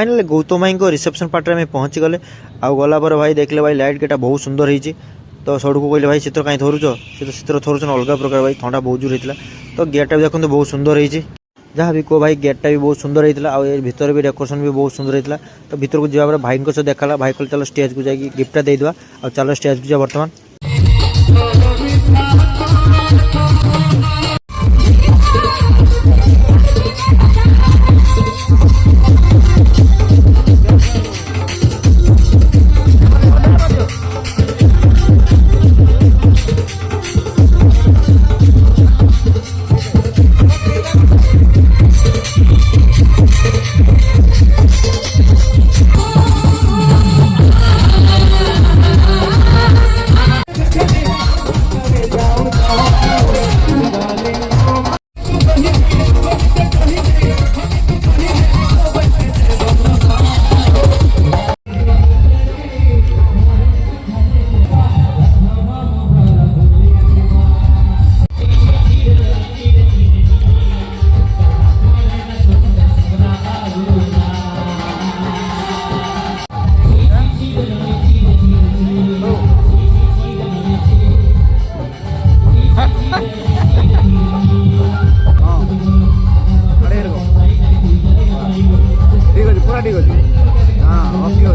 finally Gautam भाई को reception party में पहुँची गले आउ गला पर भाई देखले भाई लाइट गेटा बहुत सुंदर होती तो सड़क कहले भाई शीतर कहीं थरुच शीतर थरुचन अलग प्रकार भाई ठंडा बहुत जोर होता तो गेटा भी देखते बहुत सुंदर होती जहाँ भी कहो भाई गेटा भी बहुत सुंदर होता आ भीतर भी डेकोरेशन भी बहुत सुंदर होता तो भीतर को जावा भाई को सह देखा भाई कह चलो स्टेज को जाकि गिफ्टा देदेवा आ चलो स्टेज को जा बर्तमान ठीक अच्छे पूरा ठीक अच्छे हाँ ओके